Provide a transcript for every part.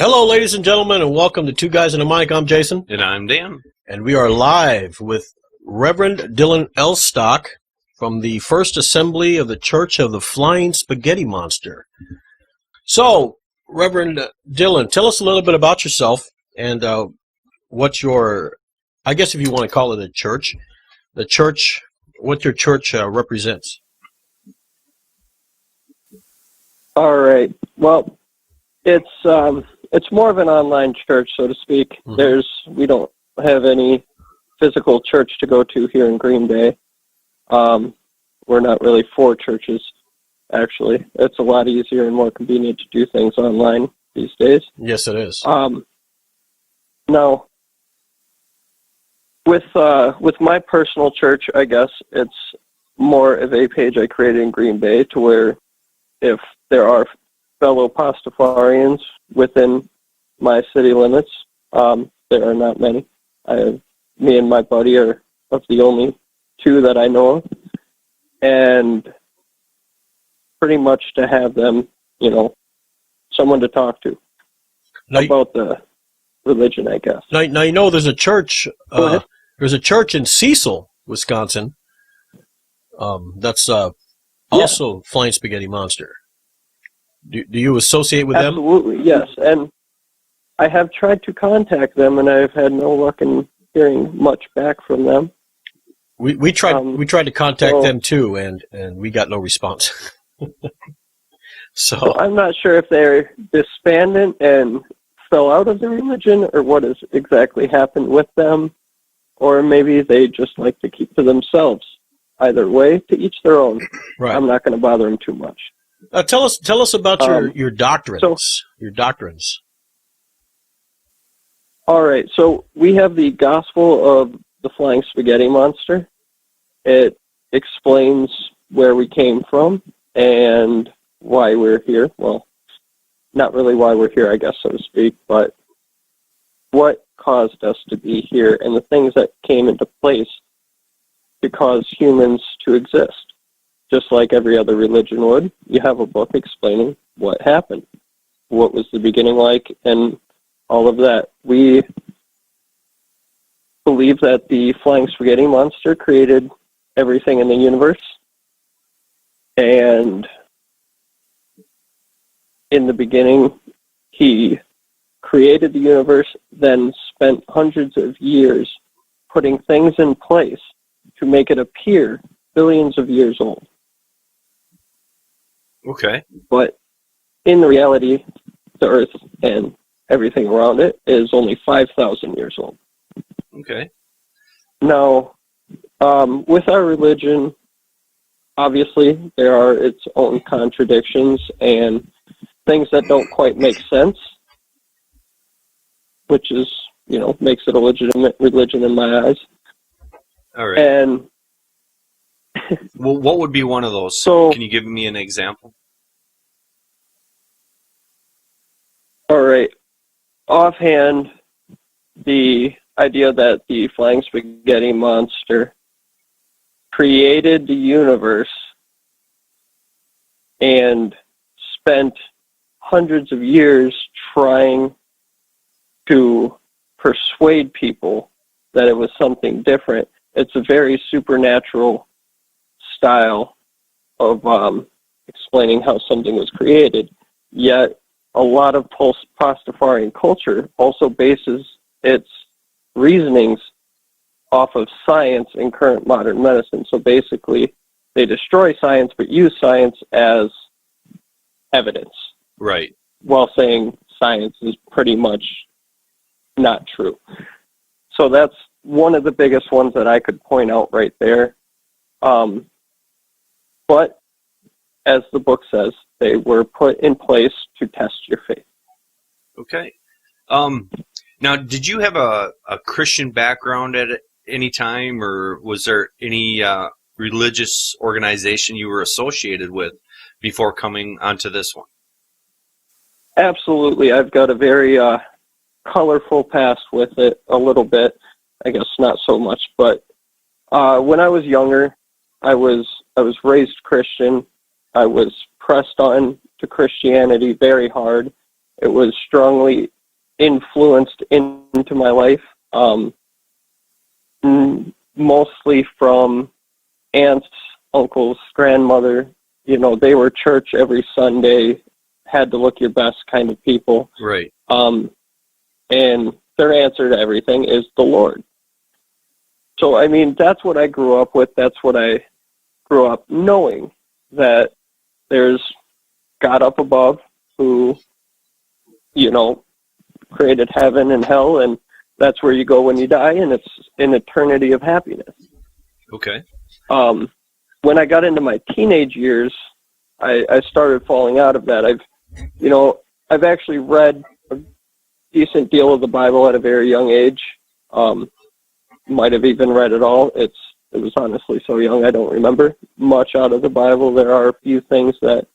Hello, ladies and gentlemen, and welcome to Two Guys and a Mic. I'm Jason. And I'm Dan. And we are live with Reverend Dillon Ailstock from the First Assembly of the Church of the Flying Spaghetti Monster. So, Reverend Dillon, tell us a little bit about yourself and what your, I guess if you want to call it a church, what your church represents. All right. Well, it's more of an online church, so to speak. Mm-hmm. We don't have any physical church to go to here in Green Bay. We're not really for churches, actually. It's a lot easier and more convenient to do things online these days. Yes, it is. Now, with my personal church, I guess it's more of a page I created in Green Bay to where if there are fellow Pastafarians within my city limits, there are not many. Me and my buddy are of the only two that I know of, and pretty much to have them, someone to talk to about the religion, I guess. Now you know there's a church. There's a church in Cecil, Wisconsin. That's also Flying Spaghetti Monster. Do you associate with them? Absolutely, yes. And I have tried to contact them, and I've had no luck in hearing much back from them. We tried to contact them too, and we got no response. So I'm not sure if they're disbanded and fell out of the religion, or what has exactly happened with them, or maybe they just like to keep to themselves. Either way, to each their own. Right. I'm not going to bother them too much. Tell us about your doctrines. Your doctrines. All right. So we have the Gospel of the Flying Spaghetti Monster. It explains where we came from and why we're here. Well, not really why we're here, I guess, so to speak, but what caused us to be here and the things that came into place to cause humans to exist. Just like every other religion would, you have a book explaining what happened, what was the beginning like, and all of that. We believe that the Flying Spaghetti Monster created everything in the universe, and in the beginning, he created the universe, then spent hundreds of years putting things in place to make it appear billions of years old. Okay. But in reality, the Earth and everything around it is only 5,000 years old. Okay. Now, with our religion, obviously, there are its own contradictions and things that don't quite make sense, which is, makes it a legitimate religion in my eyes. All right. And well, what would be one of those? So, can you give me an example? All right. Offhand, the idea that the Flying Spaghetti Monster created the universe and spent hundreds of years trying to persuade people that it was something different. It's a very supernatural style of explaining how something was created, yet a lot of Pastafarian culture also bases its reasonings off of science and current modern medicine. So basically, they destroy science but use science as evidence. Right. While saying science is pretty much not true. So that's one of the biggest ones that I could point out right there. But as the book says, they were put in place to test your faith. Okay. Now, did you have a Christian background at any time, or was there any religious organization you were associated with before coming onto this one? Absolutely. I've got a very colorful past with it, a little bit. I guess not so much, but when I was younger, I was raised Christian. I was pressed on to Christianity very hard, It was strongly influenced into my life, mostly from aunts, uncles, grandmother. You know, they were church every Sunday, had to look your best kind of people. Right. And their answer to everything is the Lord. So, I mean, that's what I grew up with. That's what I grew up knowing, that there's God up above who, you know, created heaven and hell, and that's where you go when you die, and it's an eternity of happiness. Okay. When I got into my teenage years, I started falling out of that. I've actually read a decent deal of the Bible at a very young age. Might have even read it all. It was honestly so young I don't remember much out of the Bible. There are a few things that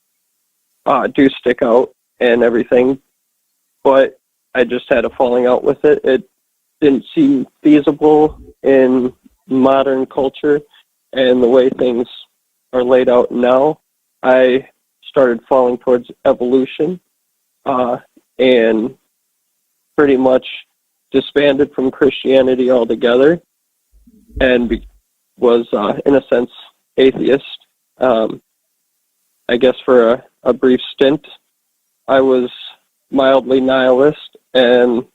do stick out and everything, but I just had a falling out with it. It didn't seem feasible in modern culture and the way things are laid out now. I started falling towards evolution and pretty much disbanded from Christianity altogether and was, in a sense, atheist. I guess for a brief stint, I was mildly nihilist, and,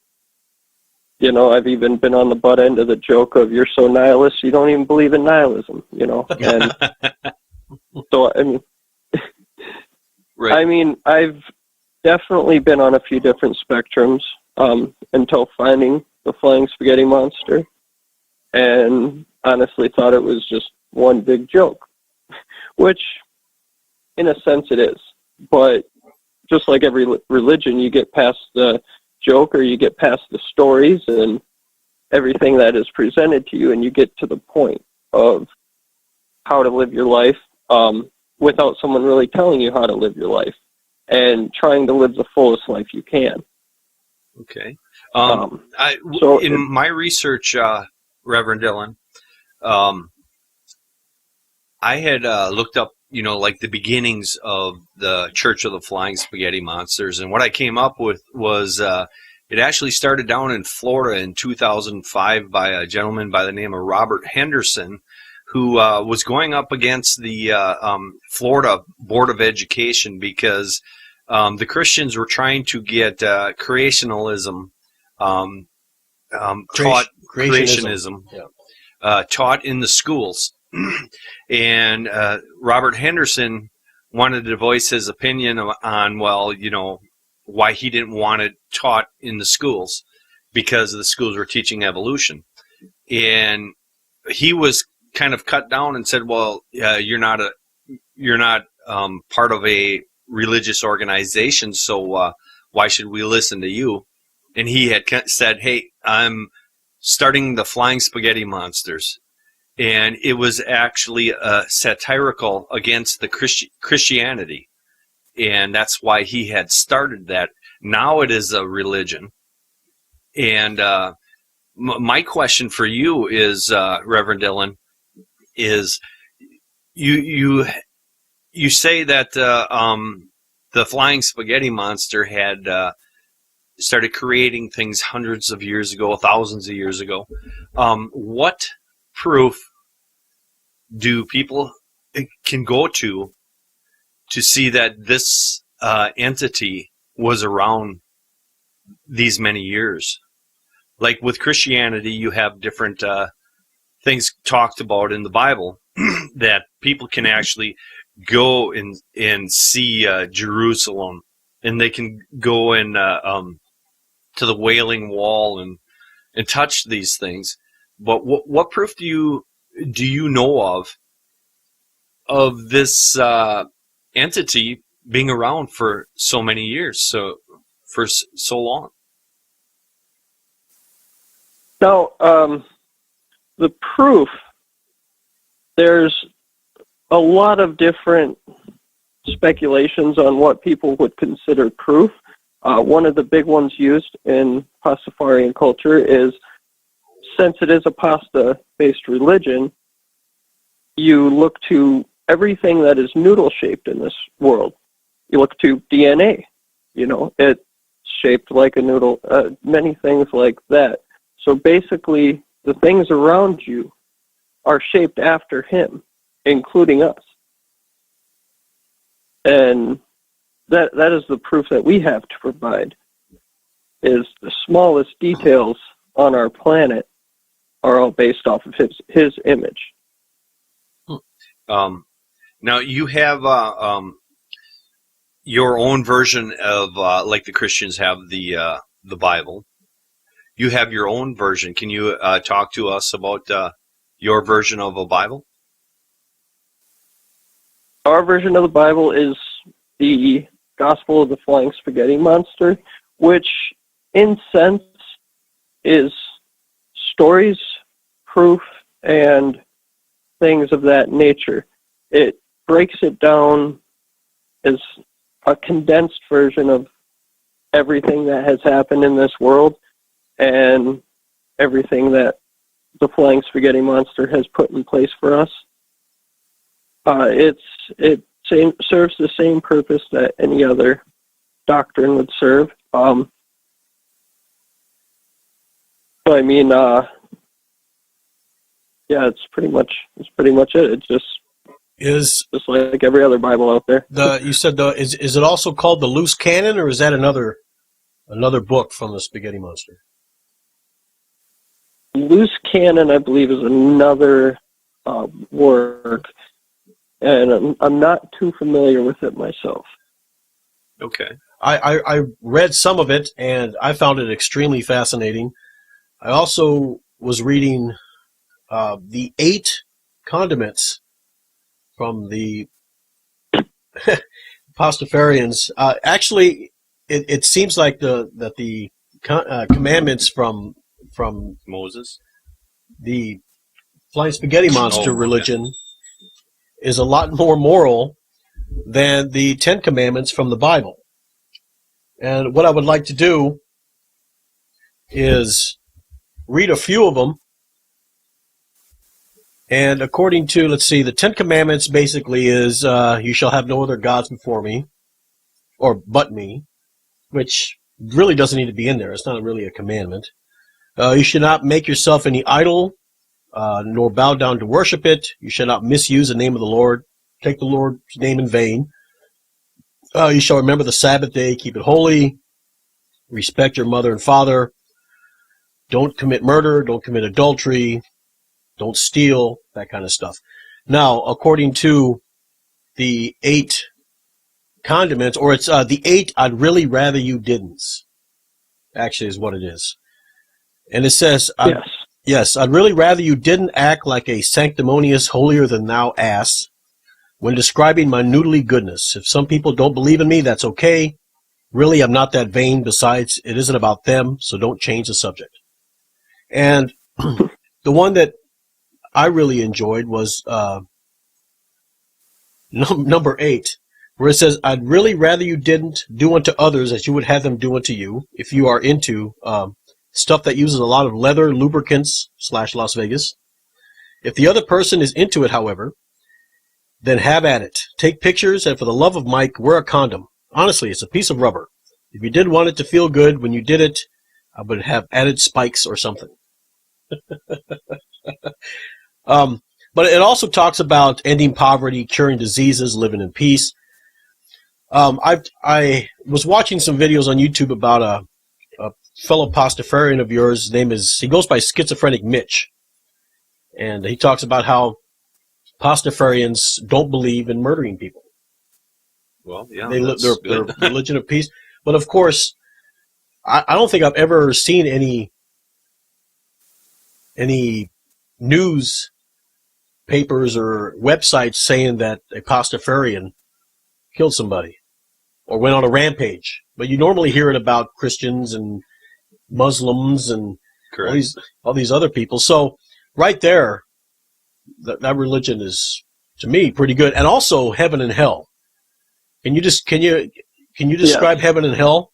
you know, I've even been on the butt end of the joke of, you're so nihilist, you don't even believe in nihilism, you know. And so, I mean, right. I mean, I've definitely been on a few different spectrums until finding the flying spaghetti monster, and honestly thought it was just one big joke, which in a sense it is. But just like every religion, you get past the joke, or you get past the stories and everything that is presented to you, and you get to the point of how to live your life without someone really telling you how to live your life, and trying to live the fullest life you can. Okay. So in my research, Reverend Dillon, I had looked up, you know, like the beginnings of the Church of the Flying Spaghetti Monsters, and what I came up with was it actually started down in Florida in 2005 by a gentleman by the name of Robert Henderson, who was going up against the Florida Board of Education because the Christians were trying to get creationism taught in the schools. And Robert Henderson wanted to voice his opinion on, well, you know, why he didn't want it taught in the schools, because the schools were teaching evolution. And he was kind of cut down and said, well, you're not part of a religious organization, so why should we listen to you? And he had said, hey, I'm starting the Flying Spaghetti Monsters. And it was actually satirical against the Christianity. And that's why he had started that. Now it is a religion. And my question for you is, Reverend Dillon, is you say that the Flying Spaghetti Monster had started creating things hundreds of years ago, thousands of years ago. What proof do people can go to see that this entity was around these many years? Like with Christianity, you have different things talked about in the Bible that people can actually go and see Jerusalem, and they can go in to the Wailing Wall and touch these things. But what proof do you know of this entity being around for so many years, for so long? Now, the proof, there's a lot of different speculations on what people would consider proof. One of the big ones used in Pastafarian culture is, since it is a pasta-based religion, you look to everything that is noodle-shaped in this world. You look to DNA. You know, it shaped like a noodle, many things like that. So basically, the things around you are shaped after him, including us. And that is the proof that we have to provide, is the smallest details on our planet are all based off of his image. Now you have your own version of like the Christians have the Bible. You have your own version. Can you talk to us about your version of a Bible? Our version of the Bible is the Gospel of the Flying Spaghetti Monster, which in sense is stories, proof, and things of that nature. It breaks it down as a condensed version of everything that has happened in this world and everything that the Flying Spaghetti Monster has put in place for us. It serves the same purpose that any other doctrine would serve. I mean, yeah, it's pretty much it. It's just like every other Bible out there. You said is it also called the Loose Cannon, or is that another book from the Spaghetti Monster? Loose Cannon, I believe, is another work, and I'm not too familiar with it myself. Okay. I read some of it, and I found it extremely fascinating. I also was reading the 8 condiments from the Pastafarians. Actually, it seems like that the commandments from Moses, the Flying Spaghetti Monster religion, okay, is a lot more moral than the 10 Commandments from the Bible. And what I would like to do is read a few of them. And according to, let's see, the 10 Commandments basically is, you shall have no other gods before me, or but me, which really doesn't need to be in there. It's not really a commandment. You should not make yourself any idol, nor bow down to worship it. You shall not misuse the name of the Lord, take the Lord's name in vain. You shall remember the Sabbath day, keep it holy, respect your mother and father, don't commit murder, don't commit adultery, don't steal, that kind of stuff. Now, according to the 8 condiments, or it's the 8 I'd really rather you didn't, actually is what it is. And it says, yes, I'd really rather you didn't act like a sanctimonious, holier-than-thou ass when describing my noodly goodness. If some people don't believe in me, that's okay. Really, I'm not that vain. Besides, it isn't about them, so don't change the subject. And the one that I really enjoyed was number 8, where it says, I'd really rather you didn't do unto others as you would have them do unto you, if you are into stuff that uses a lot of leather, lubricants, / Las Vegas. If the other person is into it, however, then have at it. Take pictures, and for the love of Mike, wear a condom. Honestly, it's a piece of rubber. If you did want it to feel good when you did it, I would have added spikes or something. But it also talks about ending poverty, curing diseases, living in peace. I was watching some videos on YouTube about a fellow Pastafarian of yours. He goes by Schizophrenic Mitch. And he talks about how Pastafarians don't believe in murdering people. Well, yeah, they're religion of peace. But of course, I don't think I've ever seen any news papers or websites saying that a Pastafarian killed somebody or went on a rampage. But you normally hear it about Christians and Muslims and all these other people. So right there, that religion is, to me, pretty good. And also heaven and hell. Can you describe heaven and hell?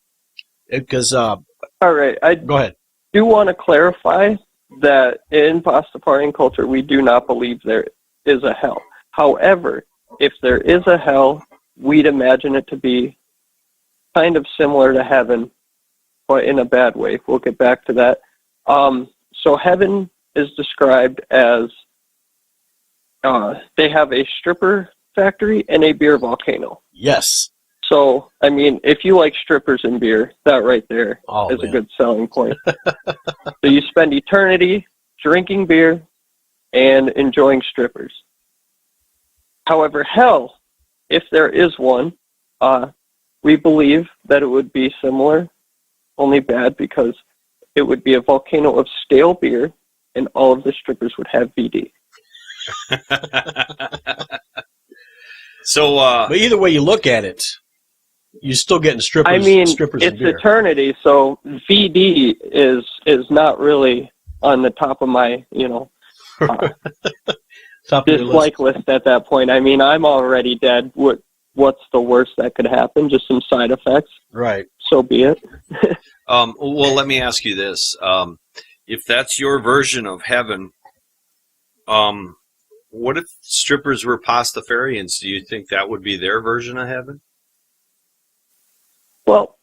Because all right, go ahead. Do want to clarify that in Pastafarian culture we do not believe there is a hell. However, if there is a hell, we'd imagine it to be kind of similar to heaven, but in a bad way. We'll get back to that. So heaven is described as they have a stripper factory and a beer volcano. Yes. So, I mean, if you like strippers and beer, that right there is a good selling point. So you spend eternity drinking beer and enjoying strippers. However, hell, if there is one, we believe that it would be similar, only bad because it would be a volcano of stale beer and all of the strippers would have VD. So, but either way you look at it, you're still getting strippers. I mean, strippers it's and beer. eternity, so VD is not really on the top of my, Top of your dislike list at that point. I mean, I'm already dead. What's the worst that could happen? Just some side effects. Right. So be it. well, let me ask you this: if that's your version of heaven, what if strippers were Pastafarians? Do you think that would be their version of heaven? Well,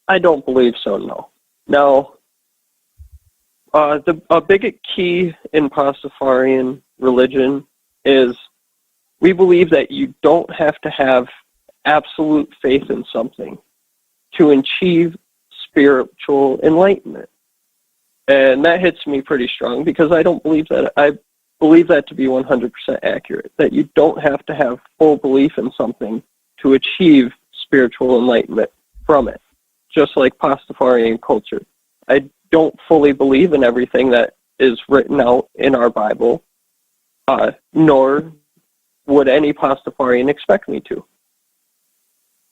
I don't believe so, no. Now, a big key in Pastafarian religion is we believe that you don't have to have absolute faith in something to achieve spiritual enlightenment. And that hits me pretty strong because I don't believe that. I believe that to be 100% accurate, that you don't have to have full belief in something to achieve spiritual enlightenment from it, just like Pastafarian culture. I don't fully believe in everything that is written out in our Bible, nor would any Pastafarian expect me to.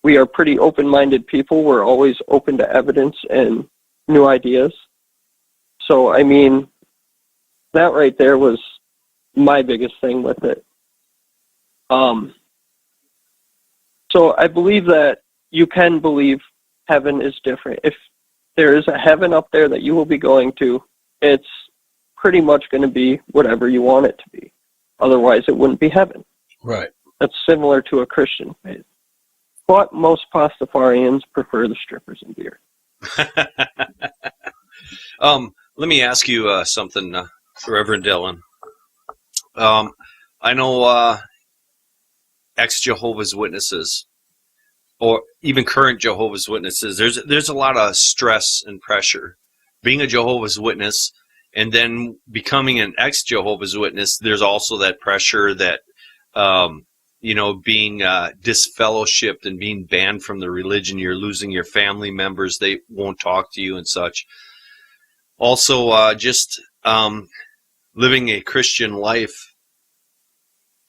We are pretty open-minded people. We're always open to evidence and new ideas. So, I mean, that right there was my biggest thing with it. So I believe that you can believe heaven is different. If there is a heaven up there that you will be going to, it's pretty much going to be whatever you want it to be. Otherwise, it wouldn't be heaven. Right. That's similar to a Christian faith. But most Pastafarians prefer the strippers and beer. Let me ask you something, Reverend Dillon. I know ex-Jehovah's Witnesses, or even current Jehovah's Witnesses, there's a lot of stress and pressure. Being a Jehovah's Witness and then becoming an ex-Jehovah's Witness, there's also that pressure that, being disfellowshipped and being banned from the religion, you're losing your family members, they won't talk to you and such. Also, living a Christian life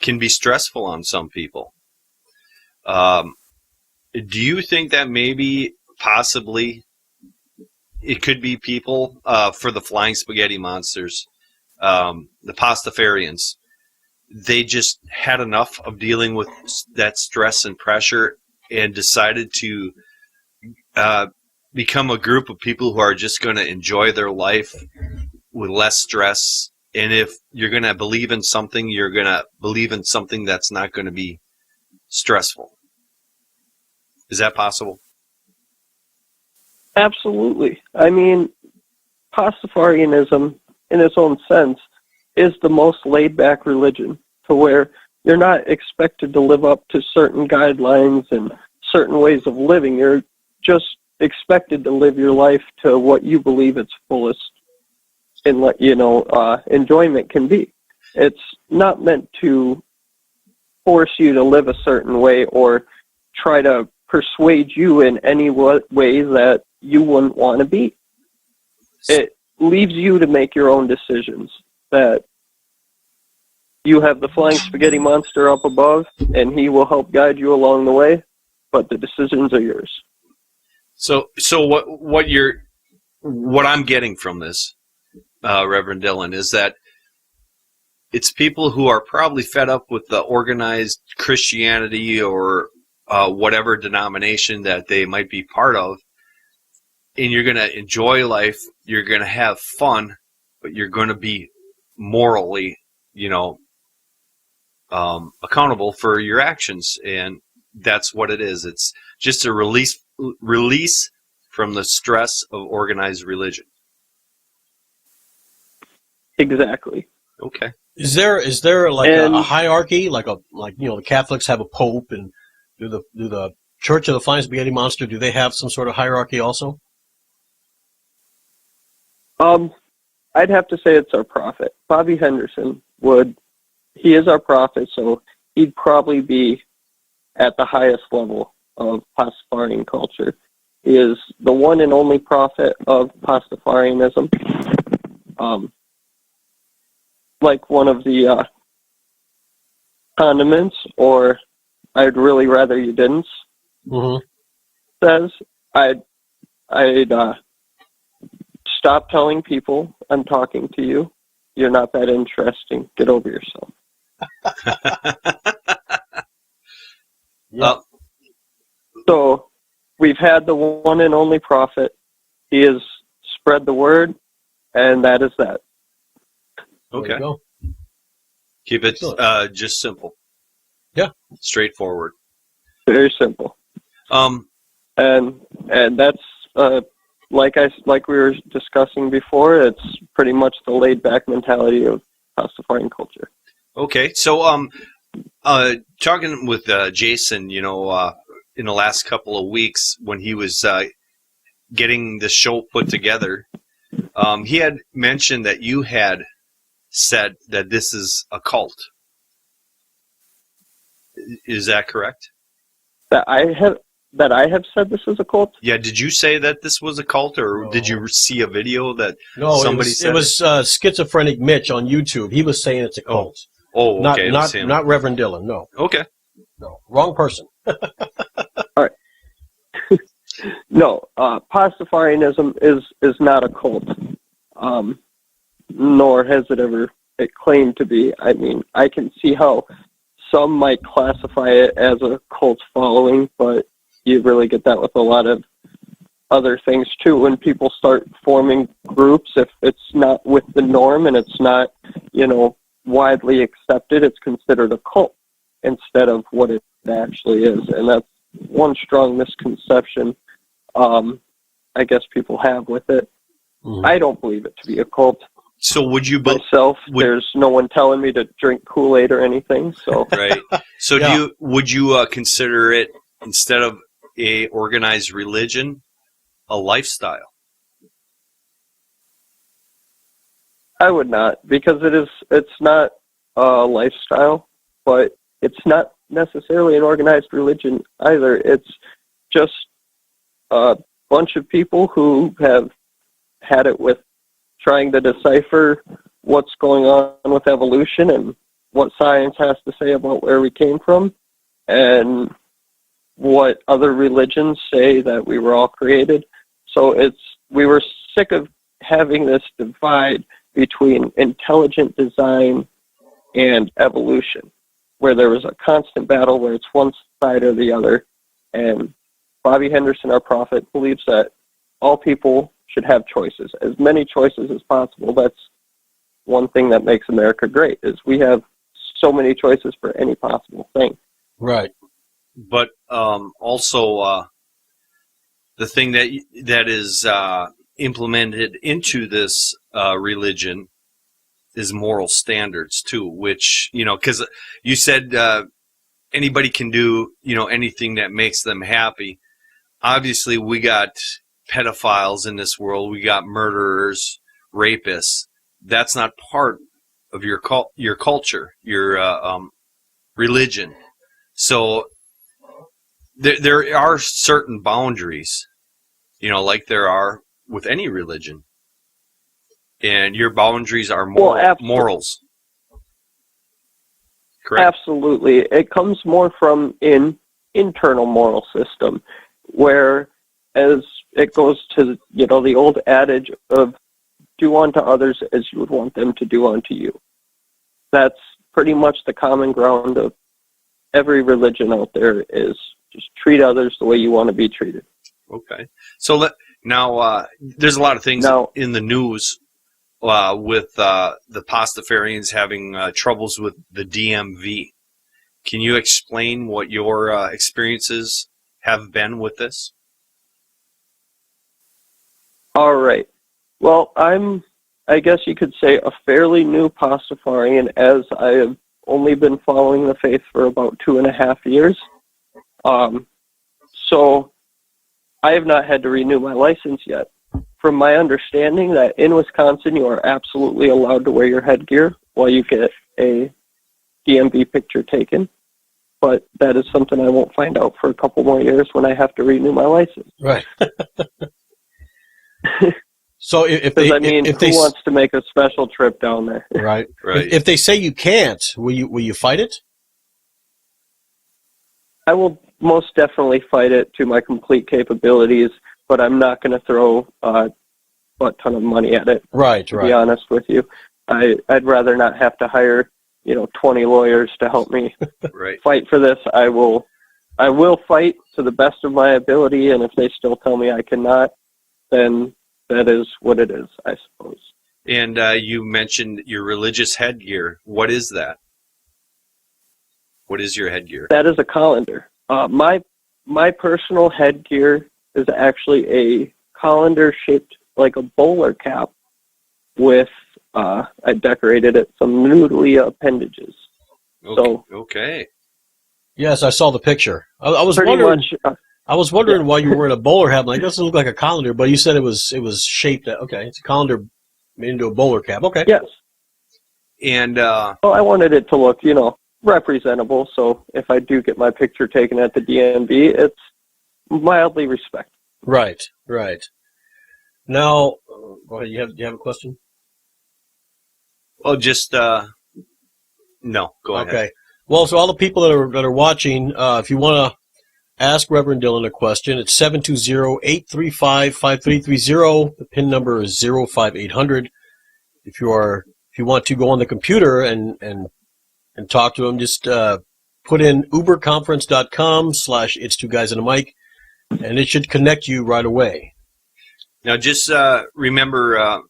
can be stressful on some people. Do you think that maybe, possibly, it could be people for the flying spaghetti monsters, the Pastafarians, they just had enough of dealing with that stress and pressure and decided to become a group of people who are just going to enjoy their life with less stress. And if you're going to believe in something, you're going to believe in something that's not going to be stressful. Is that possible? Absolutely. I mean, Pastafarianism, in its own sense, is the most laid-back religion, to where you're not expected to live up to certain guidelines and certain ways of living. You're just expected to live your life to what you believe its fullest and enjoyment can be. It's not meant to force you to live a certain way or try to persuade you in any way that you wouldn't want to be. It leaves you to make your own decisions, that you have the flying spaghetti monster up above and he will help guide you along the way, but the decisions are yours. So what I'm getting from this, Reverend Dillon, is that it's people who are probably fed up with the organized Christianity or whatever denomination that they might be part of, and you're going to enjoy life, you're going to have fun, but you're going to be morally, accountable for your actions, and that's what it is. It's just a release from the stress of organized religion. Exactly. Okay. Is there like And- a hierarchy, like the Catholics have a pope, and do the Church of the Flying Spaghetti Monster, do they have some sort of hierarchy also? I'd have to say it's our prophet. Bobby Henderson he is our prophet, so he'd probably be at the highest level of Pastafarian culture. He is the one and only prophet of Pastafarianism. Like one of the condiments, or I'd really rather you didn't, Mm-hmm. says, I'd stop telling people I'm talking to you. You're not that interesting. Get over yourself. Yeah. So we've had the one and only prophet. He has spread the word, and that is that. There Okay. you go. Keep it Excellent. just simple. Yeah. Straightforward. Very simple. And that's like we were discussing before. It's pretty much the laid back mentality of Pastafarian culture. Okay. So talking with Jason, in the last couple of weeks when he was getting the show put together, he had mentioned that you had said that this is a cult. Is that correct? That I have said this is a cult. Yeah. Did you say that this was a cult, or No. did you see a video that No, somebody said it was Schizophrenic Mitch on YouTube. He was saying it's a cult. Oh, okay. Not Reverend Dillon. No, Okay. no, wrong person. No, Pastafarianism is not a cult, nor has it ever claimed to be. I mean, I can see how some might classify it as a cult following, but you really get that with a lot of other things too. When people start forming groups, if it's not with the norm and it's not, widely accepted, it's considered a cult instead of what it actually is. And that's one strong misconception I guess people have with it. Mhm. I don't believe it to be a cult. So would you Myself, there's no one telling me to drink Kool-Aid or anything. So right? So Yeah. would you consider it, instead of a organized religion, a lifestyle? I would not, because it's not a lifestyle, but it's not necessarily an organized religion either. It's just a bunch of people who have had it with trying to decipher what's going on with evolution and what science has to say about where we came from, and what other religions say that we were all created. So we were sick of having this divide between intelligent design and evolution, where there was a constant battle where it's one side or the other. And Bobby Henderson, our prophet, believes that all people should have choices, as many choices as possible. That's one thing that makes America great, is we have so many choices for any possible thing. Right. But also the thing that is implemented into this religion is moral standards too, which, because you said anybody can do, anything that makes them happy. Obviously, we got pedophiles in this world. We got murderers, rapists. That's not part of your culture, your religion. So there are certain boundaries, like there are with any religion. And your boundaries are morals. Correct? Absolutely. It comes more from an internal moral system, where as it goes to, the old adage of do unto others as you would want them to do unto you. That's pretty much the common ground of every religion out there, is just treat others the way you want to be treated. Okay. So now there's a lot of things in the news with the Pastafarians having troubles with the DMV. Can you explain what your experiences have been with this? All right. Well, I guess you could say, a fairly new Pastafarian, as I have only been following the faith for about 2.5 years. So I have not had to renew my license yet. From my understanding, that in Wisconsin, you are absolutely allowed to wear your headgear while you get a DMV picture taken. But that is something I won't find out for a couple more years when I have to renew my license. Right. So if Because, they, if they who wants to make a special trip down there? right, Right. if they say you can't, will you fight it? I will most definitely fight it to my complete capabilities, but I'm not going to throw a ton of money at it. Right, To be honest with you, I'd rather not have to hire 20 lawyers to help me Right. fight for this. I will fight to the best of my ability, and if they still tell me I cannot, then that is what it is, I suppose. And you mentioned your religious headgear. What is that? What is your headgear? That is a colander. My personal headgear is actually a colander shaped like a bowler cap with, I decorated it, some noodly appendages. Okay. Yes, I saw the picture. I was Pretty wondering. much. I was wondering why you were wearing a bowler hat. Like, it doesn't look like a colander, but you said it was shaped. Okay, it's a colander made into a bowler cap. Okay. Yes. And Well, I wanted it to look, representable. So if I do get my picture taken at the DMV, it's mildly respectful. Right. Now, go ahead. You have a question? just no. Go ahead. Okay. Well, so all the people that are watching, if you want to ask Reverend Dillon a question, it's 720-835-5330. The PIN number is 05800. If you want to go on the computer and talk to him, just put in uberconference.com/it's two guys and a mic, and it should connect you right away. Now, just remember,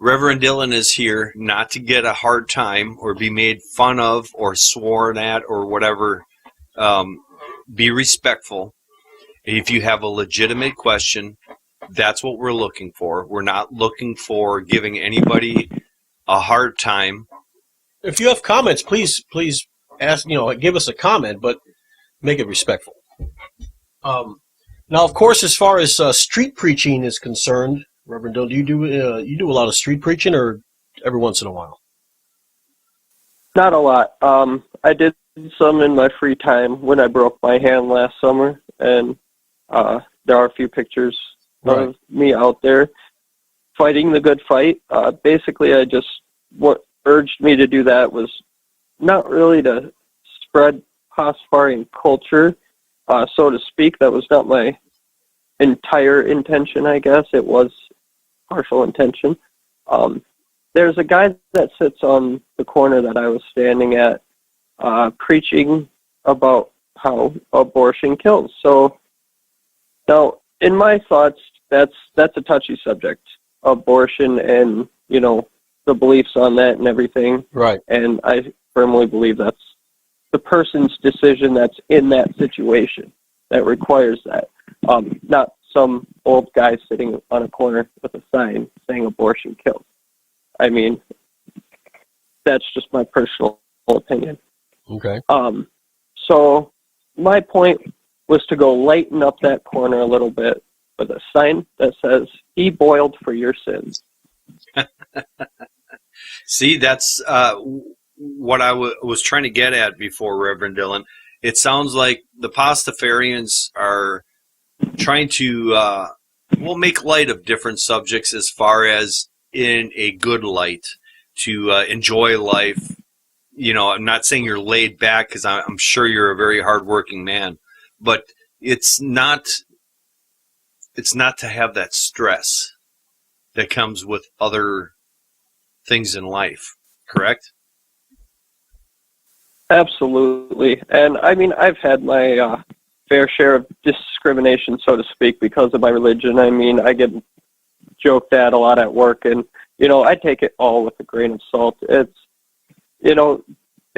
Reverend Dillon is here not to get a hard time or be made fun of or sworn at or whatever. Be respectful. If you have a legitimate question, that's what we're looking for. We're not looking for giving anybody a hard time. If you have comments, please ask. Give us a comment, but make it respectful. Now, of course, as far as street preaching is concerned, Reverend Dillon, do you do a lot of street preaching, or every once in a while? Not a lot. I did some in my free time when I broke my hand last summer, and there are a few pictures of me out there fighting the good fight. Basically, what urged me to do that was not really to spread Pastafarian culture, so to speak. That was not my entire intention, I guess. It was partial intention. There's a guy that sits on the corner that I was standing at, preaching about how abortion kills. So now, in my thoughts, that's a touchy subject, abortion, and the beliefs on that and everything. Right. And I firmly believe that's the person's decision that's in that situation that requires that, not some old guy sitting on a corner with a sign saying abortion kills. I mean, that's just my personal opinion. Okay. So my point was to go lighten up that corner a little bit with a sign that says, "He boiled for your sins." See, that's what I was trying to get at before, Reverend Dillon. It sounds like the Pastafarians are trying to make light of different subjects as far as in a good light, to enjoy life. I'm not saying you're laid back, because I'm sure you're a very hardworking man, but it's not to have that stress that comes with other things in life, correct? Absolutely. And I mean, I've had my fair share of discrimination, so to speak, because of my religion. I mean, I get joked at a lot at work, and I take it all with a grain of salt.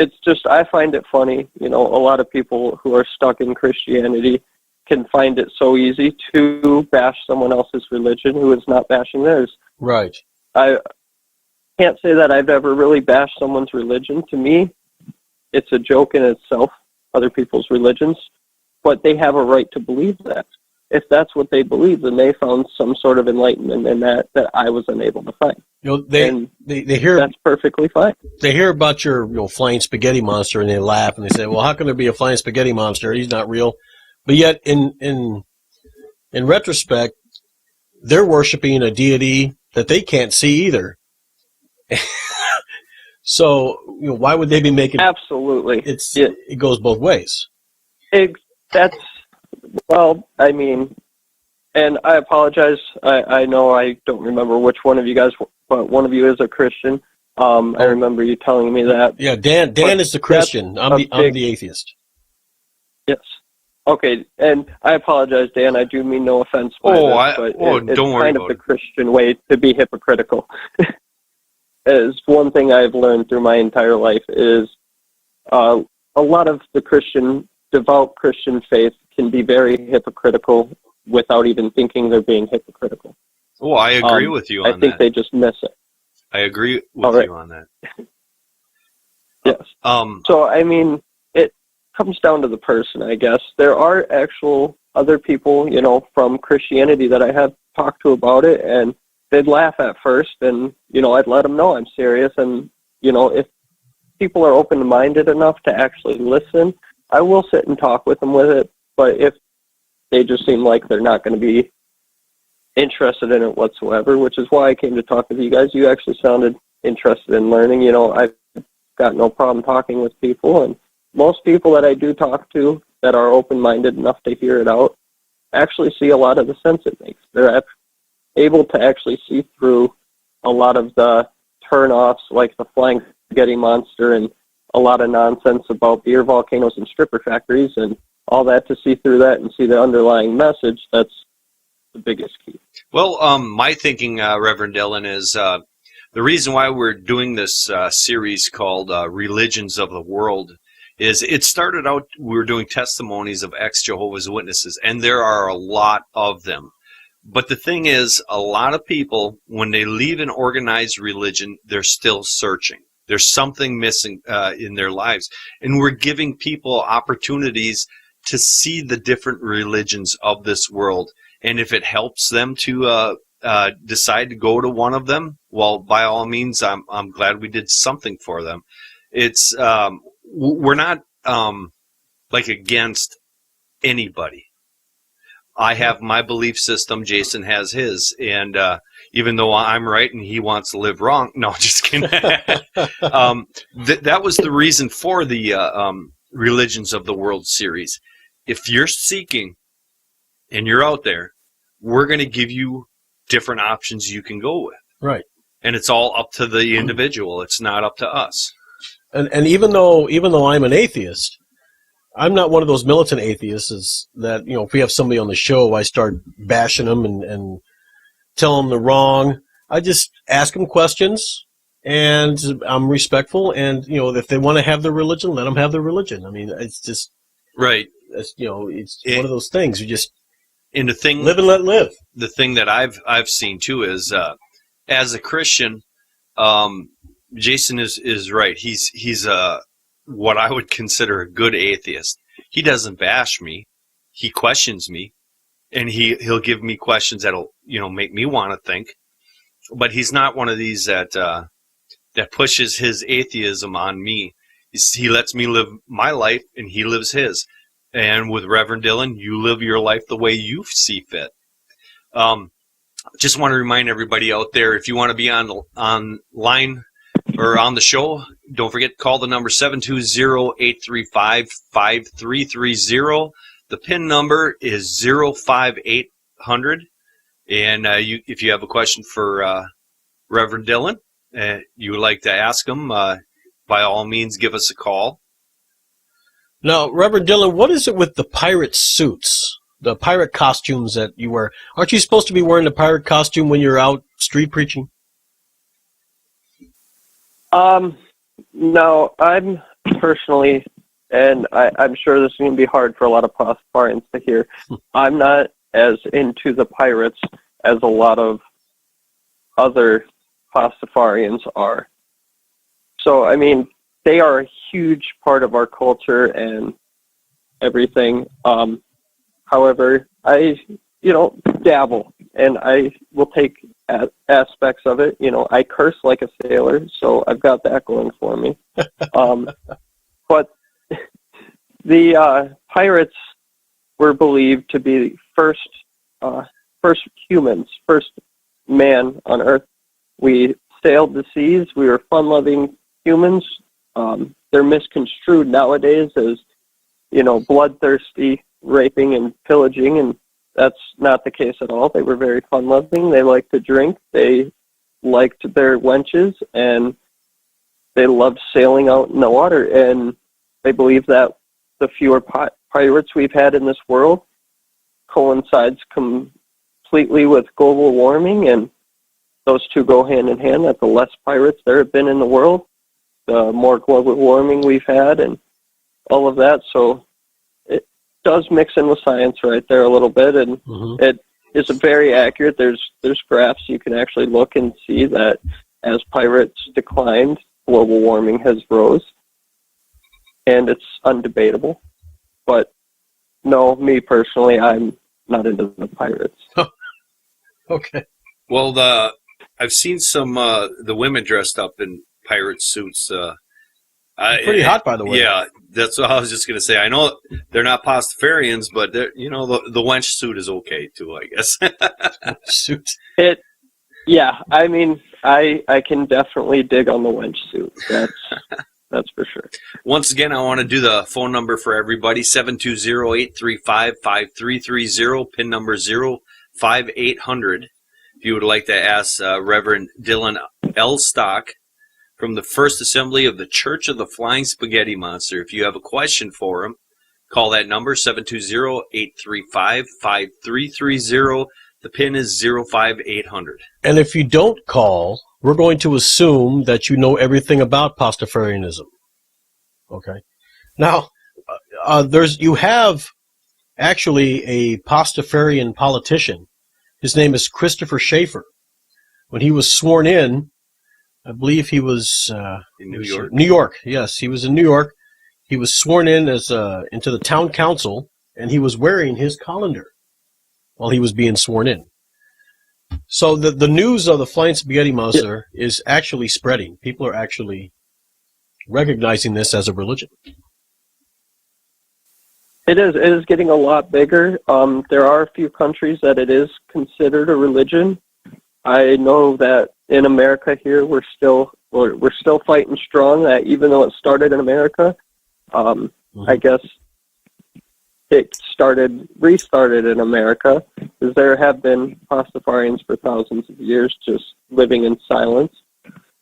It's just, I find it funny. A lot of people who are stuck in Christianity can find it so easy to bash someone else's religion who is not bashing theirs. Right. I can't say that I've ever really bashed someone's religion. To me, it's a joke in itself, other people's religions, but they have a right to believe that. If that's what they believe, then they found some sort of enlightenment in that I was unable to find. They hear that's perfectly fine. They hear about your flying spaghetti monster and they laugh and they say, "Well, how can there be a flying spaghetti monster? He's not real." But yet, in retrospect, they're worshiping a deity that they can't see either. So, why would they be making? Absolutely, it goes both ways. I mean, and I apologize. I know I don't remember which one of you guys, but one of you is a Christian. I remember you telling me that. Yeah, Dan is the Christian. I'm the atheist. Yes. Okay, and I apologize, Dan. I do mean no offense by this, but it's kind of the Christian way to be hypocritical. Is one thing I've learned through my entire life is a lot of the devout Christian faith can be very hypocritical without even thinking they're being hypocritical. Oh, I agree with you on that. I think they just miss it. I agree with you on that. Yes. So, I mean, it comes down to the person, I guess. There are actual other people, from Christianity that I have talked to about it, and they'd laugh at first, and, I'd let them know I'm serious, and, if people are open-minded enough to actually listen, I will sit and talk with them with it, but if they just seem like they're not going to be interested in it whatsoever, which is why I came to talk with you guys. You actually sounded interested in learning. I've got no problem talking with people, and most people that I do talk to that are open-minded enough to hear it out actually see a lot of the sense it makes. They're able to actually see through a lot of the turn-offs, like the flying spaghetti monster and a lot of nonsense about beer volcanoes and stripper factories and all that, to see through that and see the underlying message. That's the biggest key. Well, my thinking, Reverend Dillon, is the reason why we're doing this series called Religions of the World is it started out, we were doing testimonies of ex-Jehovah's Witnesses, and there are a lot of them. But the thing is, a lot of people, when they leave an organized religion, they're still searching. There's something missing in their lives. And we're giving people opportunities to see the different religions of this world. And if it helps them to decide to go to one of them, well, by all means, I'm glad we did something for them. It's we're not against anybody. I have my belief system. Jason has his, and even though I'm right and he wants to live wrong, no, just kidding. That was the reason for the Religions of the World series. If you're seeking and you're out there, we're going to give you different options you can go with. Right. And it's all up to the individual. It's not up to us. And even though I'm an atheist, I'm not one of those militant atheists that, if we have somebody on the show, I start bashing them and tell them they're wrong. I just ask them questions, and I'm respectful. And, if they want to have their religion, let them have their religion. I mean, it's just... Right. It's, it's one of those things. You just live and let live. The thing that I've seen, too, is as a Christian, Jason is right. He's what I would consider a good atheist. He doesn't bash me. He questions me, and he'll give me questions that'll make me want to think. But he's not one of these that pushes his atheism on me. He lets me live my life, and he lives his. And with Reverend Dillon, you live your life the way you see fit. Just want to remind everybody out there, if you want to be online or on the show, don't forget to call the number 720-835-5330. The PIN number is 05800. And if you have a question for Reverend Dillon, you would like to ask him, by all means, give us a call. Now, Reverend Dillon, what is it with the pirate suits, the pirate costumes that you wear? Aren't you supposed to be wearing the pirate costume when you're out street preaching? No, I'm personally and I'm sure this is going to be hard for a lot of Pastafarians to hear. I'm not as into the pirates as a lot of other Pastafarians are. So, I mean, they are a huge part of our culture and everything. However, I, dabble, and I will take aspects of it. I curse like a sailor, so I've got that going for me. But the pirates were believed to be first humans, first man on Earth. We sailed the seas. We were fun-loving humans. They're misconstrued nowadays as, bloodthirsty, raping and pillaging, and that's not the case at all. They were very fun-loving. They liked to drink. They liked their wenches, and they loved sailing out in the water. And they believe that the fewer pirates we've had in this world coincides completely with global warming, and those two go hand in hand, that the less pirates there have been in the world, the more global warming we've had and all of that. So it does mix in with science right there a little bit, and it is very accurate. There's graphs you can actually look and see that as pirates declined, global warming has rose, and it's undebatable. But no, me personally, I'm not into the pirates. Okay. Well, I've seen some the women dressed up in pirate suits. Pretty hot, by the way. Yeah, that's what I was just going to say. I know they're not Pastafarians, but the wench suit is okay too, I guess. Suit. Yeah, I mean, I can definitely dig on the wench suit. That's for sure. Once again, I want to do the phone number for everybody, 720-835-5330, PIN number 05800. If you would like to ask Reverend Dillon Ailstock from the First Assembly of the Church of the Flying Spaghetti Monster. If you have a question for him, call that number, 720-835-5330. The PIN is 05800. And if you don't call, we're going to assume that you know everything about Pastafarianism. Okay. Now, you have actually a Pastafarian politician. His name is Christopher Schaefer. When he was sworn in, I believe he was In New York. New York, yes, he was in New York. He was sworn in as into the town council, and he was wearing his colander while he was being sworn in. So the news of the Flying Spaghetti Monster is actually spreading. People are actually recognizing this as a religion. It is getting a lot bigger. There are a few countries that it is considered a religion. I know that in America here we're still fighting strong. That even though it started in America, I guess it restarted in America, because there have been Pastafarians for thousands of years just living in silence.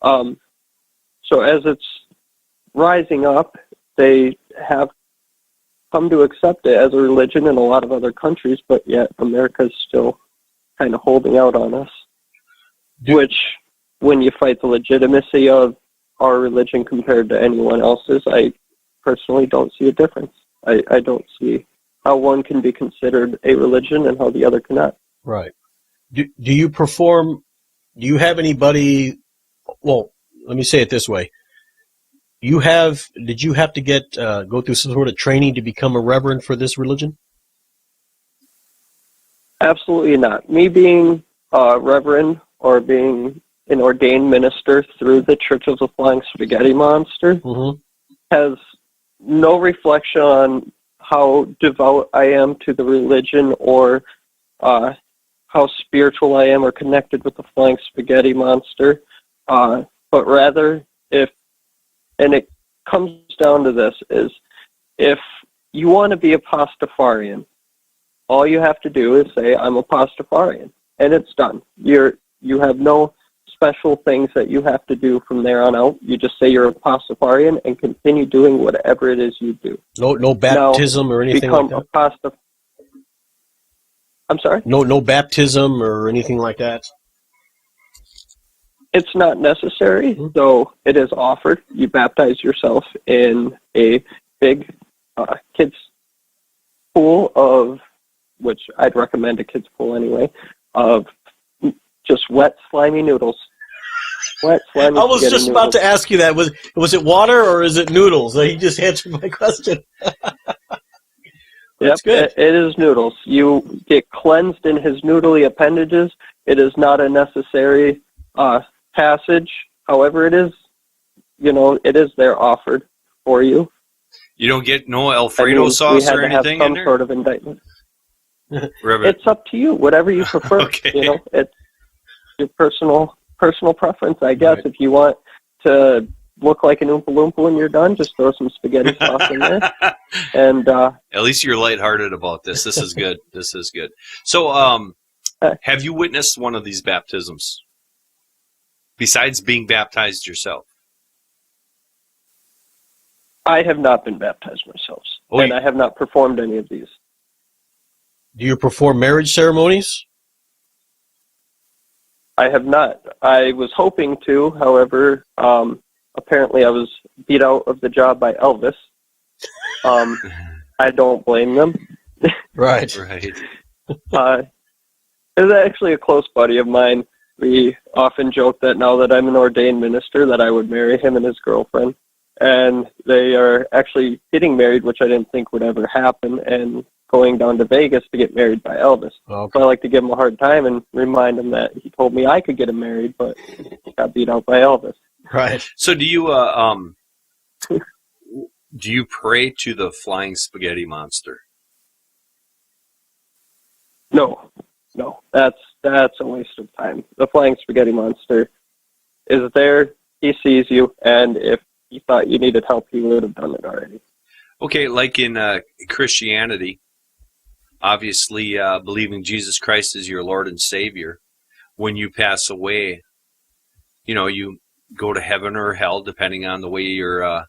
So as it's rising up, they have come to accept it as a religion in a lot of other countries, but yet America is still kind of holding out on us. Which, when you fight the legitimacy of our religion compared to anyone else's, I personally don't see a difference. I don't see how one can be considered a religion and how the other cannot. Right. Do you have anybody, well, let me say it this way. Did you have to go through some sort of training to become a reverend for this religion? Absolutely not. Me being a reverend or being an ordained minister through the Church of the Flying Spaghetti Monster has no reflection on how devout I am to the religion or how spiritual I am or connected with the Flying Spaghetti Monster, but rather and it comes down to this, is if you want to be a Pastafarian, all you have to do is say, I'm a Pastafarian, and it's done. You have no special things that you have to do from there on out. You just say you're a Pastafarian and continue doing whatever it is you do. No baptism or anything like that? I'm sorry? No baptism or anything like that? It's not necessary, though it is offered. You baptize yourself in a big kids pool of, which I'd recommend a kids pool anyway, of just wet, slimy noodles. Wet, slimy I was spaghetti just about noodles. to ask you that. Was it water or is it noodles? He just answered my question. That's good. It is noodles. You get cleansed in his noodly appendages. It is not a necessary passage. However, it is, it is there offered for you. You don't get no Alfredo sauce or anything in there? We had to have some sort of indictment. Reverend. It's up to you, whatever you prefer. Okay. It's your personal preference, I guess. Right. If you want to look like an Oompa Loompa when you're done, just throw some spaghetti sauce in there. And at least you're lighthearted about this. This is good. This is good. So, have you witnessed one of these baptisms besides being baptized yourself? I have not been baptized myself, Oh, and I have not performed any of these. Do you perform marriage ceremonies? I have not. I was hoping to, however, apparently I was beat out of the job by Elvis. I don't blame them. Right. Right. It was actually a close buddy of mine. We often joke that now that I'm an ordained minister that I would marry him and his girlfriend. And they are actually getting married, which I didn't think would ever happen, and going down to Vegas to get married by Elvis. Okay. So I like to give him a hard time and remind him that he told me I could get him married, but got beat out by Elvis. Right. So do you pray to the flying spaghetti monster? No, that's a waste of time. The flying spaghetti monster is there. He sees you, and if he thought you needed help, he would have done it already. Okay, like in Christianity, obviously believing Jesus Christ is your Lord and Savior, when you pass away, you go to heaven or hell, depending on the way your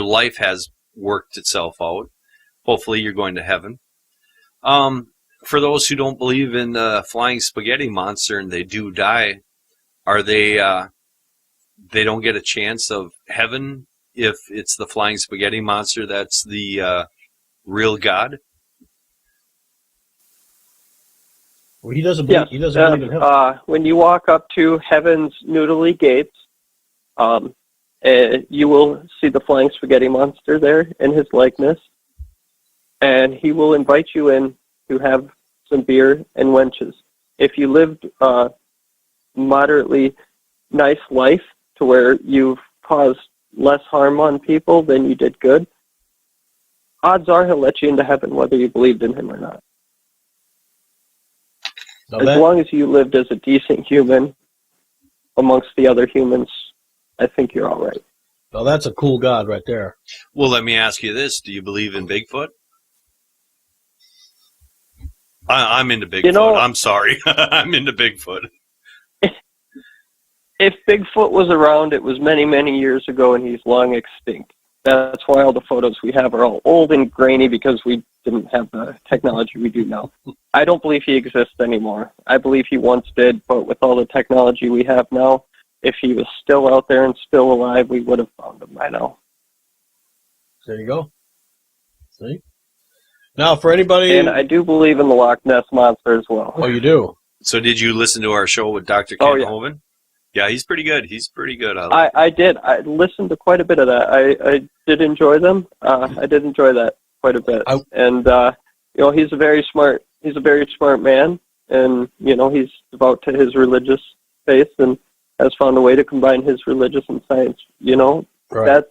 life has worked itself out. Hopefully you're going to heaven. For those who don't believe in the flying spaghetti monster and they do die, are they don't get a chance of heaven if it's the flying spaghetti monster that's the real God? Well, he doesn't believe. He doesn't believe in heaven. When you walk up to heaven's noodly gates, you will see the flying spaghetti monster there in his likeness, and he will invite you in to have some beer and wenches. If you lived a moderately nice life to where you've caused less harm on people than you did good, odds are he'll let you into heaven whether you believed in him or not. As long as you lived as a decent human amongst the other humans, I think you're all right. Well, that's a cool God right there. Well, let me ask you this. Do you believe in Bigfoot? I'm into Bigfoot. I'm sorry. I'm into Bigfoot. If Bigfoot was around, it was many, many years ago, and he's long extinct. That's why all the photos we have are all old and grainy, because we didn't have the technology we do now. I don't believe he exists anymore. I believe he once did, but with all the technology we have now, if he was still out there and still alive, we would have found him by now. There you go. See? Now, for anybody... And I do believe in the Loch Ness Monster as well. Oh, you do? So did you listen to our show with Dr. Ken Hovind? Yeah, he's pretty good. He's pretty good. I did. I listened to quite a bit of that. I did enjoy them. I did enjoy that quite a bit. And he's a very smart man, and he's devout to his religious faith and has found a way to combine his religious and science. Right.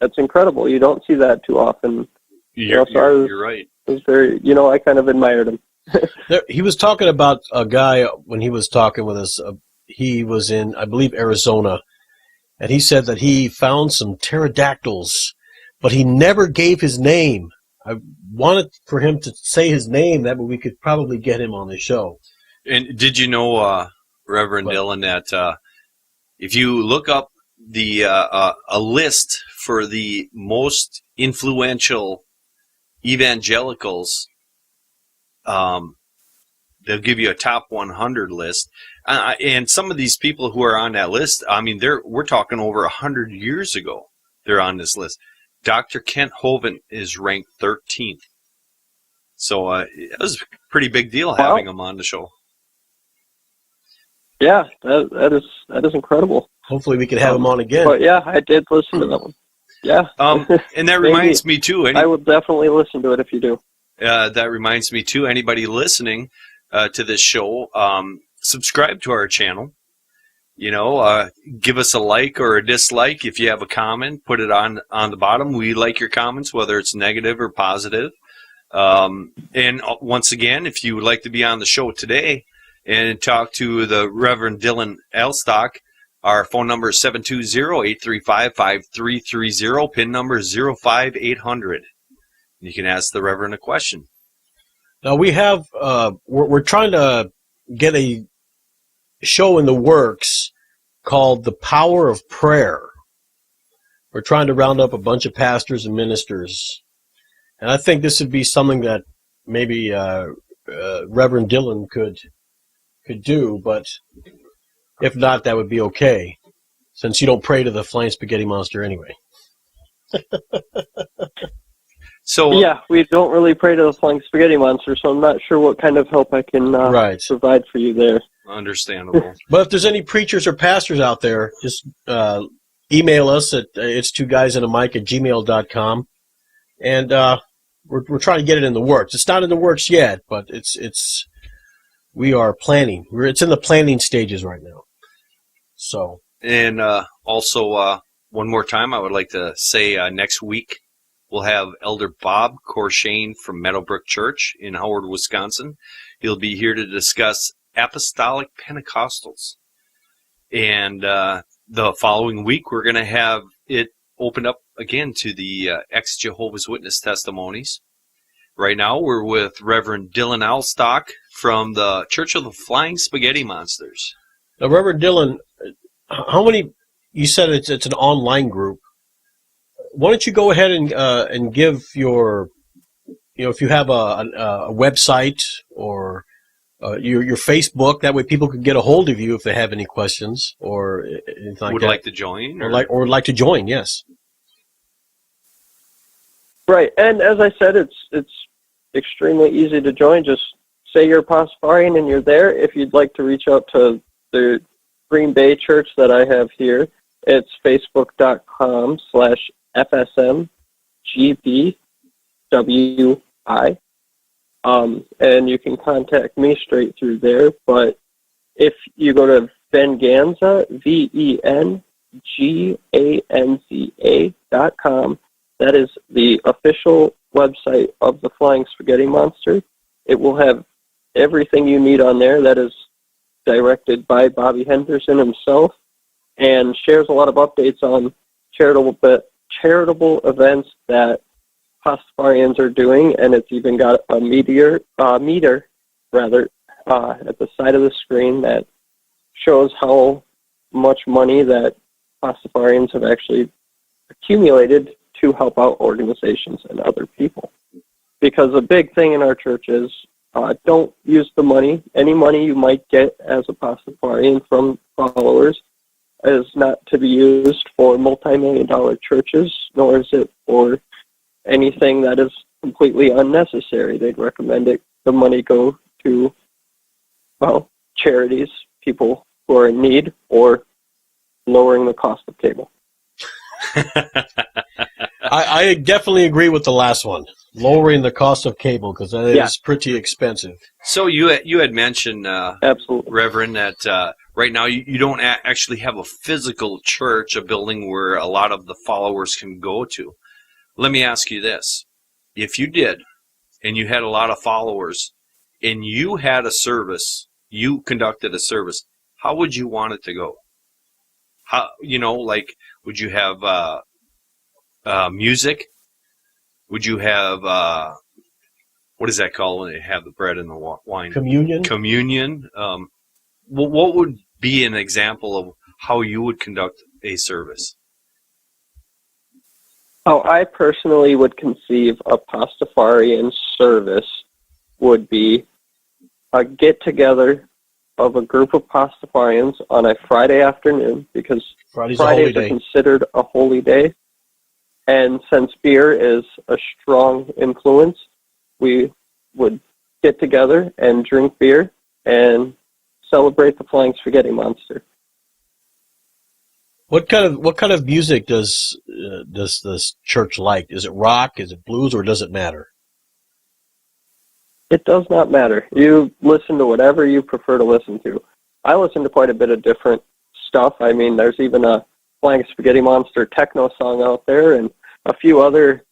That's incredible. You don't see that too often. You're right. It was very, I kind of admired him. He was talking about a guy when he was talking with us. He was in, I believe, Arizona, and he said that he found some pterodactyls, but he never gave his name. I wanted for him to say his name, that way we could probably get him on the show. And did you know, Reverend Dillon, that if you look up the a list for the most influential evangelicals, they'll give you a top 100 list. And some of these people who are on that list, I mean, we're talking over 100 years ago. They're on this list. Dr. Kent Hovind is ranked 13th. So it was a pretty big deal having him on the show. Yeah, that is incredible. Hopefully we can have him on again. But yeah, I did listen to that one. Yeah. And that reminds me too. I will definitely listen to it if you do. That reminds me too. Anybody listening to this show, subscribe to our channel. Give us a like or a dislike. If you have a comment, put it on the bottom. We like your comments, whether it's negative or positive. And once again, if you would like to be on the show today and talk to the Reverend Dillon Ailstock, our phone number is 720-835-5330, PIN number 05800. You can ask the Reverend a question. Now we have, we're trying to get a show in the works called The Power of Prayer. We're trying to round up a bunch of pastors and ministers. And I think this would be something that maybe Reverend Dillon could do, but if not, that would be okay, since you don't pray to the flying spaghetti monster anyway. So yeah, we don't really pray to the flying spaghetti monster, so I'm not sure what kind of help I can provide for you there. Understandable. But if there's any preachers or pastors out there, just email us at it's2guysanamic@gmail.com, and we're trying to get it in the works. It's not in the works yet, but we are planning. It's in the planning stages right now. So. And also, one more time, I would like to say next week we'll have Elder Bob Corshane from Meadowbrook Church in Howard, Wisconsin. He'll be here to discuss Apostolic Pentecostals. And the following week, we're going to have it opened up again to the ex-Jehovah's Witness testimonies. Right now, we're with Reverend Dillon Ailstock from the Church of the Flying Spaghetti Monsters. Now, Reverend Dillon, how many? You said it's an online group. Why don't you go ahead and give your, if you have a website or your Facebook, that way people can get a hold of you if they have any questions or anything like would that. Like to join, or like to join. Yes. Right, and as I said, it's extremely easy to join. Just say you're a Pastafarian and you're there. If you'd like to reach out to the Green Bay church that I have here, it's facebook.com/FSMGBWI. And you can contact me straight through there. But if you go to Venganza, VENGANZA.com, that is the official website of the Flying Spaghetti Monster. It will have everything you need on there. That is directed by Bobby Henderson himself and shares a lot of updates on charitable events that Pastafarians are doing, and it's even got a meter at the side of the screen that shows how much money that Pastafarians have actually accumulated to help out organizations and other people. Because a big thing in our church is don't use the money. Any money you might get as a Pastafarian from followers is not to be used for multi-million-dollar churches, nor is it for anything that is completely unnecessary. They'd recommend the money go to, charities, people who are in need, or lowering the cost of cable. I definitely agree with the last one, lowering the cost of cable, because that is pretty expensive. So you had mentioned, Absolutely, Reverend, that right now you don't actually have a physical church, a building where a lot of the followers can go to. Let me ask you this. If you did, and you had a lot of followers, and you had a service, you conducted a service, how would you want it to go? How, would you have music? Would you have, what is that called when they have the bread and the wine? Communion? Communion. What would be an example of how you would conduct a service? How I personally would conceive a Pastafarian service would be a get-together of a group of Pastafarians on a Friday afternoon, because Fridays are considered a holy day. And since beer is a strong influence, we would get together and drink beer and celebrate the Flying Spaghetti Monster. What kind of music does this church like? Is it rock? Is it blues? Or does it matter? It does not matter. You listen to whatever you prefer to listen to. I listen to quite a bit of different stuff. I mean, there's even a Flying Spaghetti Monster techno song out there, and a few other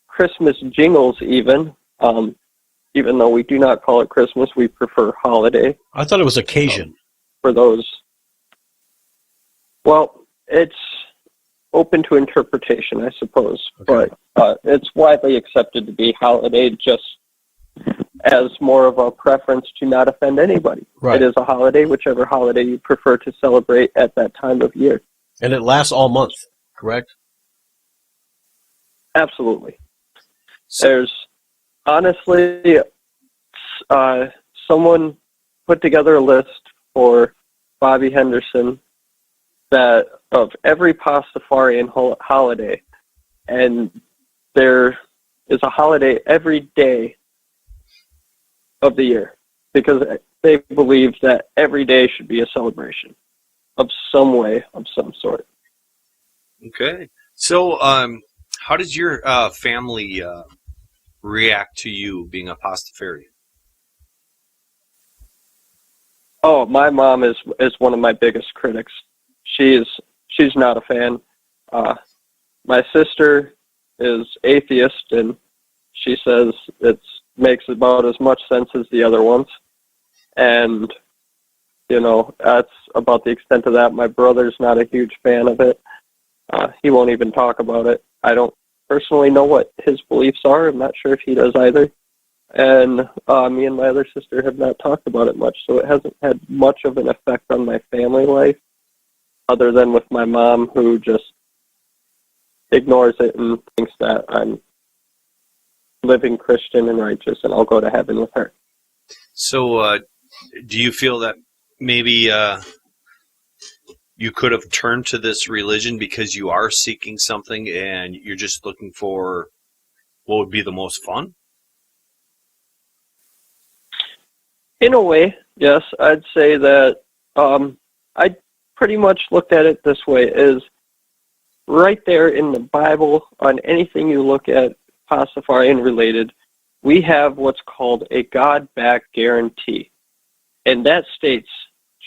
Christmas jingles even. Even though we do not call it Christmas, we prefer holiday. I thought it was occasion. For those. Well, it's open to interpretation, I suppose. Okay. But it's widely accepted to be holiday, just as more of a preference to not offend anybody. Right. It is a holiday, whichever holiday you prefer to celebrate at that time of year. And it lasts all month, correct? Absolutely. There's honestly, someone put together a list for Bobby Henderson that of every Pastafarian holiday, and there is a holiday every day of the year, because they believe that every day should be a celebration of some way, of some sort. Okay. So, how does your family react to you being a Pastafarian? Oh, my mom is one of my biggest critics. She's not a fan. My sister is atheist, and she says it makes about as much sense as the other ones. And, you know, that's about the extent of that. My brother's not a huge fan of it. He won't even talk about it. I don't personally know what his beliefs are. I'm not sure if he does either. And me and my other sister have not talked about it much, so it hasn't had much of an effect on my family life, other than with my mom, who just ignores it and thinks that I'm living Christian and righteous and I'll go to heaven with her. So do you feel that maybe you could have turned to this religion because you are seeking something and you're just looking for what would be the most fun? In a way, yes. I'd say that I pretty much looked at it this way, is right there in the Bible, on anything you look at Pastafarian related, we have what's called a God-back guarantee. And that states,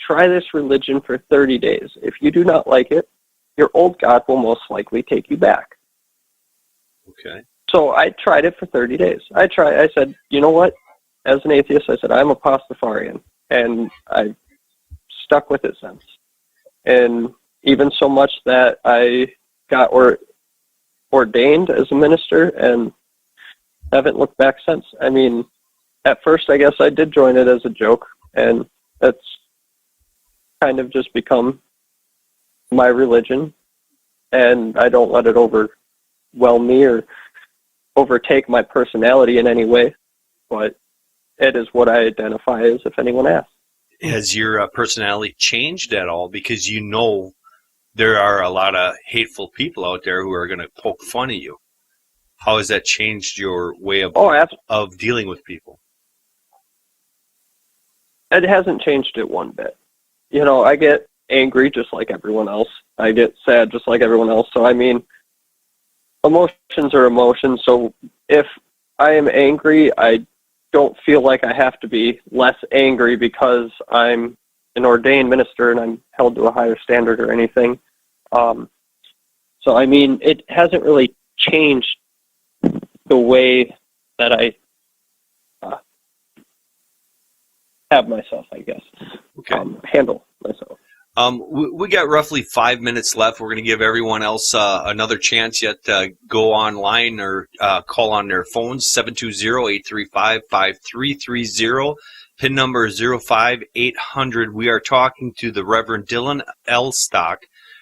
try this religion for 30 days. If you do not like it, your old God will most likely take you back. Okay. So I tried it for 30 days. I said, you know what? As an atheist, I said, I'm a Pastafarian. And I stuck with it since. And even so much that I got ordained as a minister and haven't looked back since. I mean, at first, I guess I did join it as a joke, and that's kind of just become my religion, and I don't let it overwhelm me or overtake my personality in any way, but it is what I identify as, if anyone asks. Has your personality changed at all? Because you know there are a lot of hateful people out there who are going to poke fun at you. How has that changed your way of dealing with people? It hasn't changed it one bit. You know, I get angry just like everyone else. I get sad just like everyone else. So, I mean, emotions are emotions. So if I am angry, I don't feel like I have to be less angry because I'm an ordained minister and I'm held to a higher standard or anything. So, I mean, it hasn't really changed the way that I have myself, I guess. Okay. Handle myself. We got roughly 5 minutes left. We're going to give everyone else another chance yet to go online or call on their phones, 720-835-5330. PIN number 05800. We are talking to the Reverend Dillon Ailstock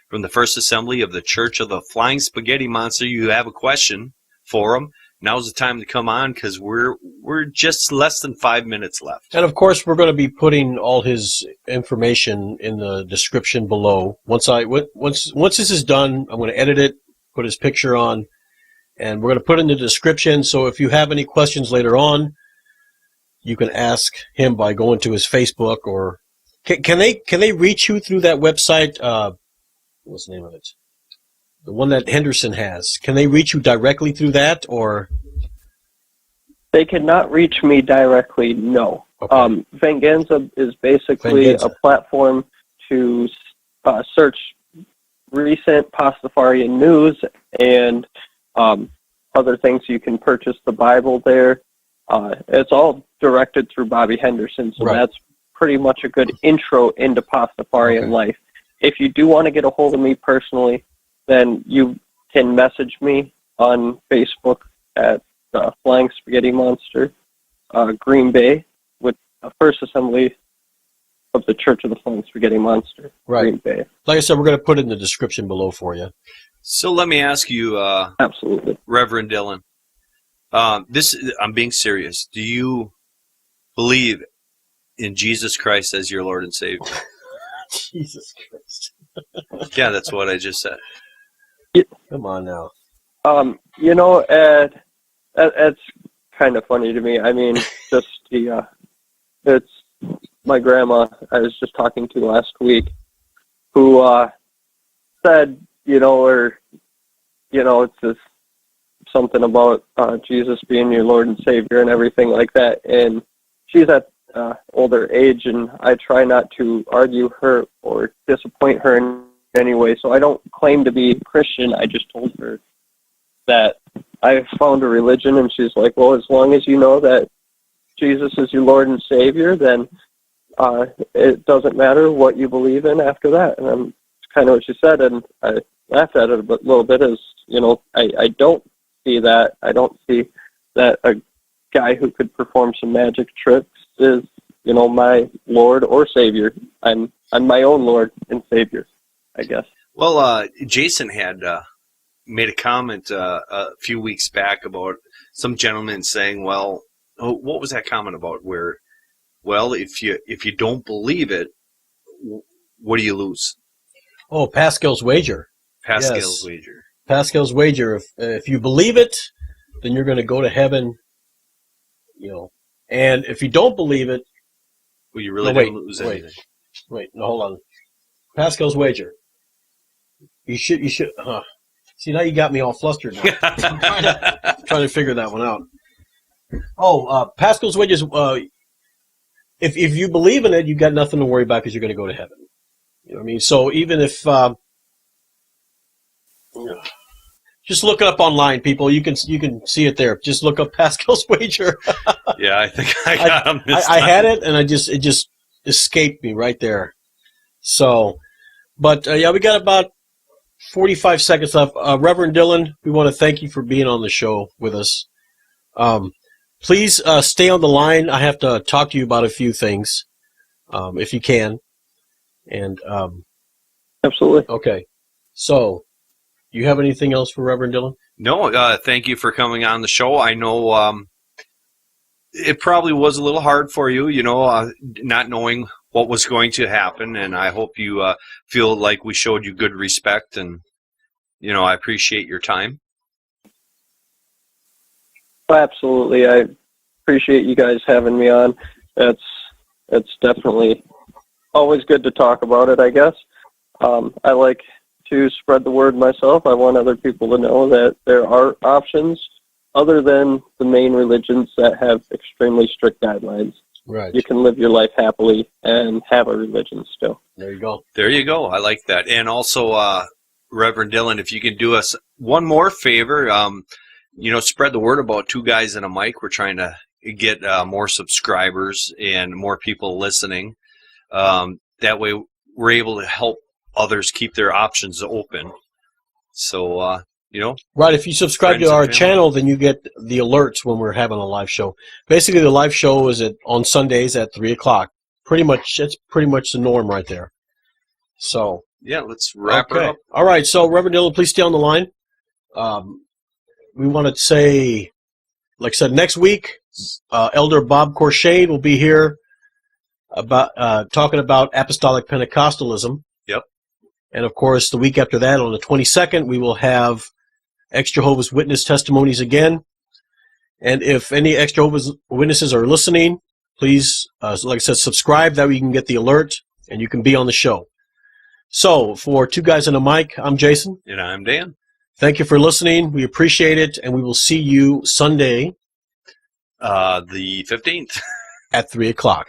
from the First Assembly of the Church of the Flying Spaghetti Monster. You have a question for him. Now's the time to come on because we're just less than 5 minutes left. And of course, we're going to be putting all his information in the description below. Once this is done, I'm going to edit it, put his picture on, And we're going to put it in the description, so if you have any questions later on, you can ask him by going to his Facebook, or can they reach you through that website? What's the name of it? The one that Henderson has. Can they reach you directly through that, or? They cannot reach me directly, no. Okay. Venganza is basically a platform to search recent Pastafarian news and other things. You can purchase the Bible there. It's all directed through Bobby Henderson, so that's pretty much a good intro into Pastafarian life. If you do want to get a hold of me personally, then you can message me on Facebook at Flying Spaghetti Monster, Green Bay, with First Assembly of the Church of the Flying Spaghetti Monster, Green Bay. Like I said, we're going to put it in the description below for you. So let me ask you, absolutely, Reverend Dillon. I'm being serious. Do you believe in Jesus Christ as your Lord and Savior? Jesus Christ. Yeah, that's what I just said. Come on now. You know, it's kind of funny to me. I mean, just it's my grandma I was just talking to last week, who said, it's just something about Jesus being your Lord and Savior and everything like that. And she's at older age, and I try not to argue her or disappoint her in any way. So I don't claim to be Christian. I just told her that I found a religion, and she's like, well, as long as you know that Jesus is your Lord and Savior, then it doesn't matter what you believe in after that. And that's kind of what she said, and I laughed at it a little bit as, I don't see that. I don't see that a guy who could perform some magic tricks is, my Lord or Savior. I'm my own Lord and Savior, I guess. Well, Jason had made a comment a few weeks back about some gentleman saying, well, what was that comment about? Where, well, if you don't believe it, what do you lose? Oh, Pascal's wager. Pascal's wager. Pascal's wager. If you believe it, then you're going to go to heaven. And if you don't believe it, well, you really don't lose anything. Wait, no, hold on. Pascal's wager. You should. See, now you got me all flustered now. I'm trying to figure that one out. Oh, Pascal's wager is, if you believe in it, you've got nothing to worry about because you're going to go to heaven. You know what I mean? So even if, just look it up online, people. You can see it there. Just look up Pascal's wager. Yeah, I think I got him this I time. had it, and it just escaped me right there. So, but we got about 45 seconds left. Reverend Dillon, we want to thank you for being on the show with us. Please stay on the line. I have to talk to you about a few things, if you can. And absolutely. Okay. So, you have anything else for Reverend Dillon? No, thank you for coming on the show. I know it probably was a little hard for you, not knowing what was going to happen, and I hope you feel like we showed you good respect, and, I appreciate your time. Absolutely. I appreciate you guys having me on. It's definitely always good to talk about it, I guess. I like to spread the word myself. I want other people to know that there are options other than the main religions that have extremely strict guidelines. Right. You can live your life happily and have a religion still. There you go. There you go. I like that. And also, Reverend Dillon, if you can do us one more favor, spread the word about Two Guys and a Mic. We're trying to get more subscribers and more people listening. That way we're able to help others keep their options open. So, Right, if you subscribe to our channel, then you get the alerts when we're having a live show. Basically, the live show is on Sundays at 3 o'clock. It's pretty much the norm right there. So, yeah, let's wrap her up. All right, so Reverend Dillon, please stay on the line. We want to say, like I said, next week, Elder Bob Corshane will be here about talking about apostolic Pentecostalism. Yep. And, of course, the week after that, on the 22nd, we will have ex-Jehovah's Witness testimonies again. And if any ex-Jehovah's Witnesses are listening, please, like I said, subscribe. That way you can get the alert and you can be on the show. So, for Two Guys on a Mic, I'm Jason. And I'm Dan. Thank you for listening. We appreciate it, and we will see you Sunday The 15th. at 3 o'clock.